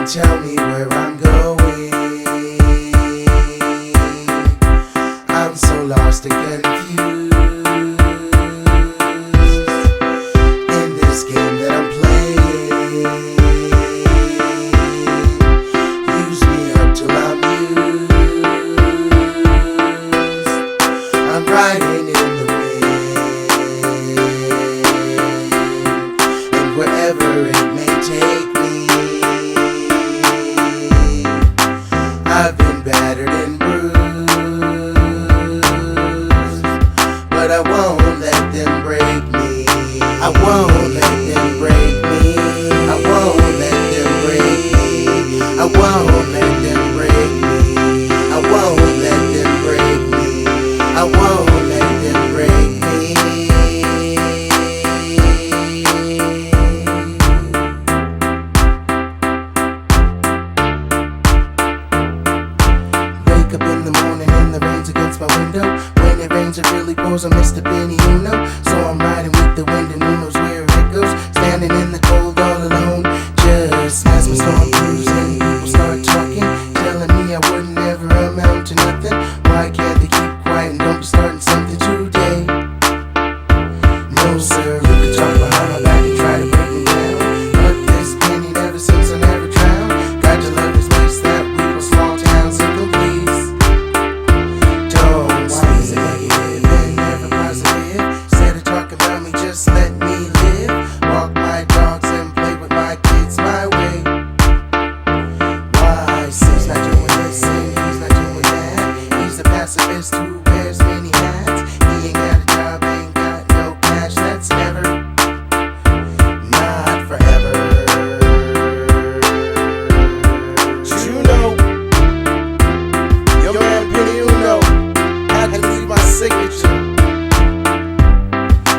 Someone tell me where I'm going. I'm so lost and confused in this game that I'm playing. Use me up till I'm used. I'm riding in the wind, and wherever it may take me, I've been battered and bruised, but I won't let them break me. I won't let them break me. I won't let them break me. I won't let them break me. I won't let them break me. I won't let them break me. Wake up in the morning and the rain's against my window. When it rains it really pours, I'm Mr. Benny, you know. So I'm riding with the wind and who knows where it goes. Standing in the cold all alone, just as my storm cruising. People start talking, telling me I would never amount to nothing. Why can't they keep quiet and don't be starting something today? No sir, you can talk behind my back and try to break me down, but this Benny never seems to never drown. Got to love this place that we call small town. Simple please, don't. Why is it negative and never positive? Instead of talking about me, just let me live. Walk my dogs and play with my kids my way. Why? He's not doing this and he's not doing that. He's the pacifist who wears many hats. He ain't got a job, ain't got no cash. That's never, not forever. You know, your man Benny, you know, had to leave my signature.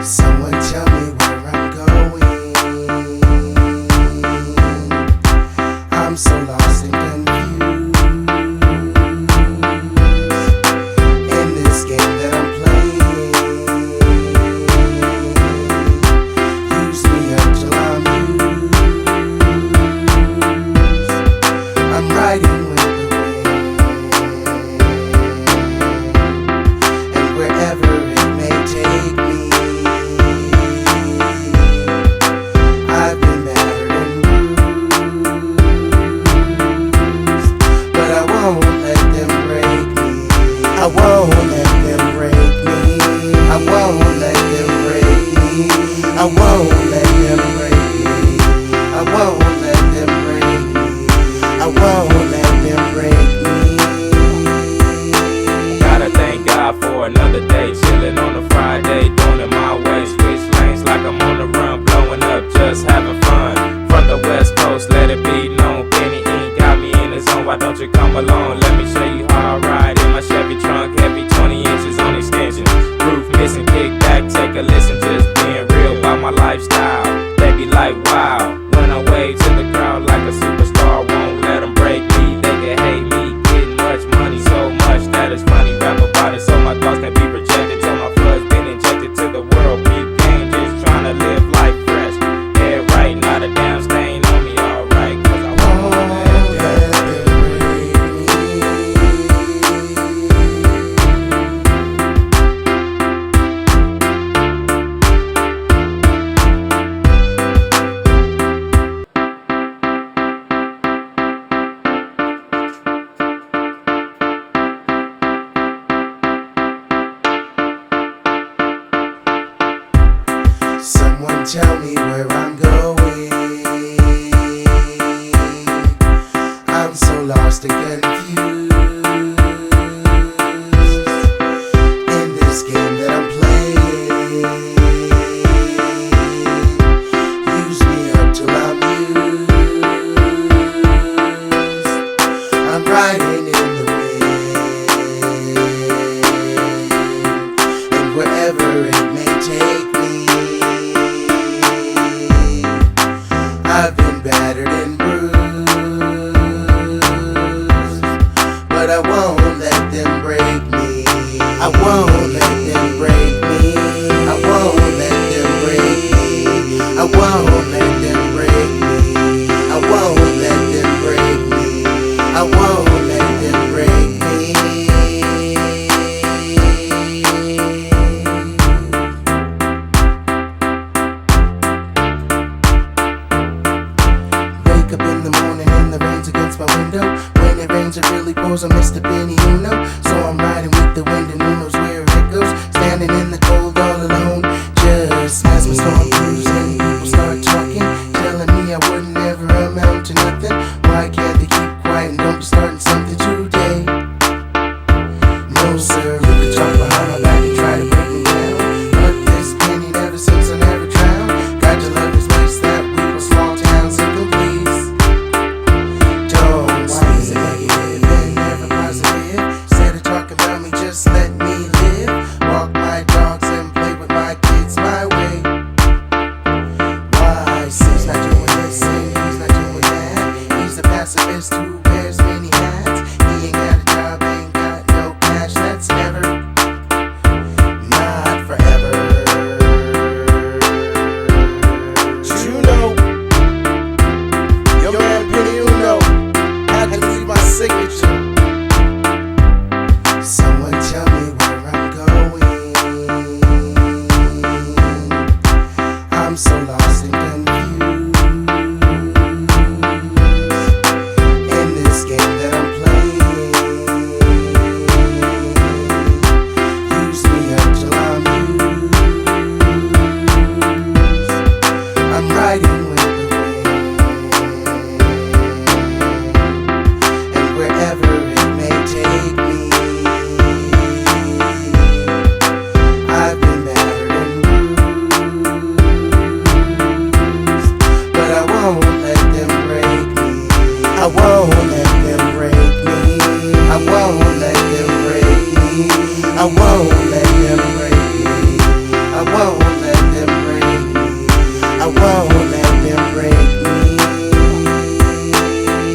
Someone tell me where I'm going. I'm so lost and confused in this game that I'm playing. Use me up till I'm used. I'm riding with the wind, and wherever it may take me, I've been battered and bruised, but I won't let them break me. I won't let them break me. I won't let them break me. I won't let them break me. I won't let them break me. I won't let them break me. Gotta thank God for another day, chillin' on a Friday, doing it my way. Switch lanes like I'm on the run, blowing up, just having fun. From the West Coast, let it be known, Benny ain't got me in the zone. Why don't you come along? Let me show you how I ride in my Chevy trunk, heavy 20 inches on extension. Roof missing, kick back, take a listen, just being real about my lifestyle. They be like, wow, when I wave to the crowd like a superstar, won't let them break me. They can hate me, getting much money, so much that it's funny. Rap about it so my thoughts can be projected, till my flood's been injected to the world. Big game, just trying to live life fresh. Head right, not a damn stain on me, alright, cause I won't let them. Someone tell me where I'm going. I'm so lost and confused in this game that I'm playing. Use me up till I'm used. I'm riding in the wind, and wherever it may take me, I've been battered and bruised, but I won't let them break me. I won't let them break me. I won't let them break me. I won't let them break me. I won't let them break me. really pours. I'm Mr. Benny Uno, so I'm riding with the wind and who knows where it goes. Standing in the cold all alone, just as my storm cruising. People start talking, telling me I would never amount to nothing. Why can't they keep quiet and don't be starting something today? No sir, we could talk behind my back and try to break me down, but this Benny never seems to never drown. Got to love this place that we call small town. Simple please, don't. Why is it negative and never positive? Instead of talking about me, just let me live. Walk my dogs and play with my kids my way. Why? He's not doing this and he's not doing that. He's the pacifist who wears many hats. He ain't got a job, ain't got no cash. That's never, not forever. You know, your man Benny Uno had to leave my signature. Someone tell me where I'm going. I'm so lost and confused in this game that I'm playing. Use me up till I'm used. I'm riding with the wind, and wherever it may take me, I've been battered and bruised, but I won't let them break me. I won't let them break me. I won't let them break me. I won't let them break me. I won't let them break me. I won't let them break me.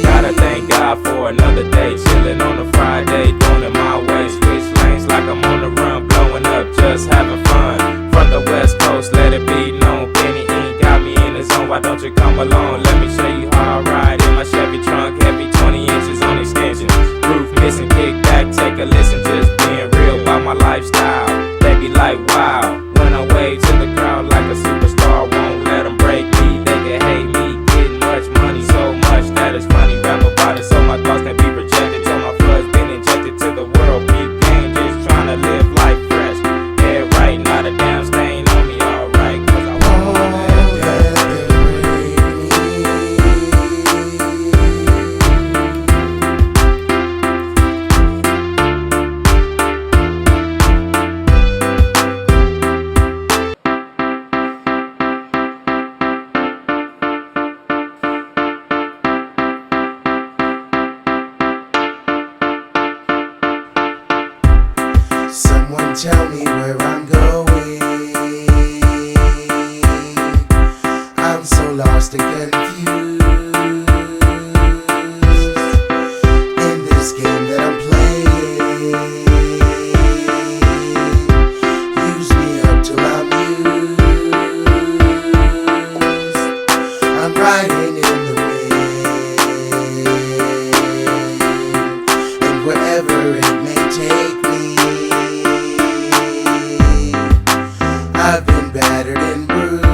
Gotta thank God for another day, chillin' on a Friday, doing it my way. Switch lanes like I'm on the run, blowing up, just having fun. From the West Coast, let it be known, Penny Ink got me in the zone. Why don't you come along? Let me show you how I ride in my Chevy trunk, heavy 20 inches on extension. Roof missing, kick back, take a listen, just being real about my lifestyle. They be like, wow, when I wave to the crowd like a superstar, won't let them break me. They can hate me, getting much money, so much that it's funny. Rap about it so my thoughts can be projected. Till my flood's been injected to the world. Big game, just trying to live life fresh. Yeah, right, not a damn stain on me, alright. Cause I won't let them Someone tell me where I'm going. I'm so lost and confused in this game that I'm playing. Use me up till I'm used. I'm riding in the wind, and wherever it may take me, I've been battered and bruised,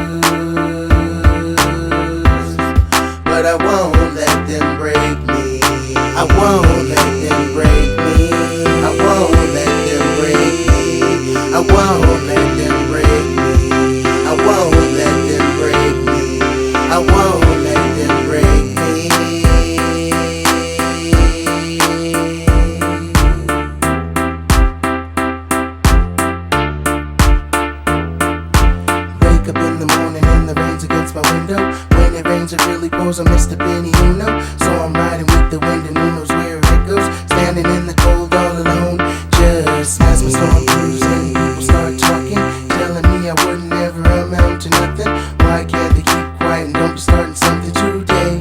but I won't let them break me. I won't let them break me. I won't let them break me. I won't let them break me. I won't let them break me. I won't let them break me. Wake up in the morning and the rain's against my window. When it rains, it really pours. I'm Mr. Benny Uno, so I'm riding with the wind and who knows where it goes. Standing in the cold all alone, just as my storm cruising. People start talking, telling me I would never amount to nothing. Why can't they keep quiet and don't be starting something today?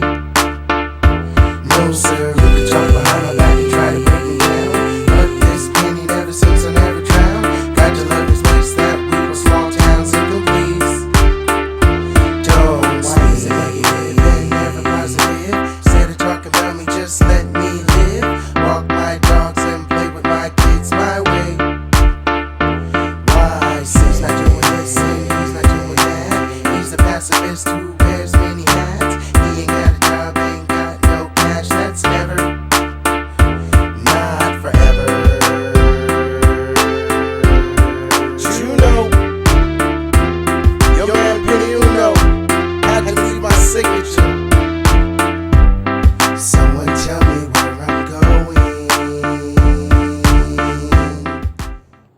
No sir, we could talk behind my back and try to break me down, but this Benny never seems to never drown. Got to love this place that we call small town. Simple please, don't. Why is it negative and never positive? Instead of talking about me, just let me live. Walk my dogs and play with my kids my way. Why? He's not doing this and he's not doing that. He's the pacifist who wears many hats.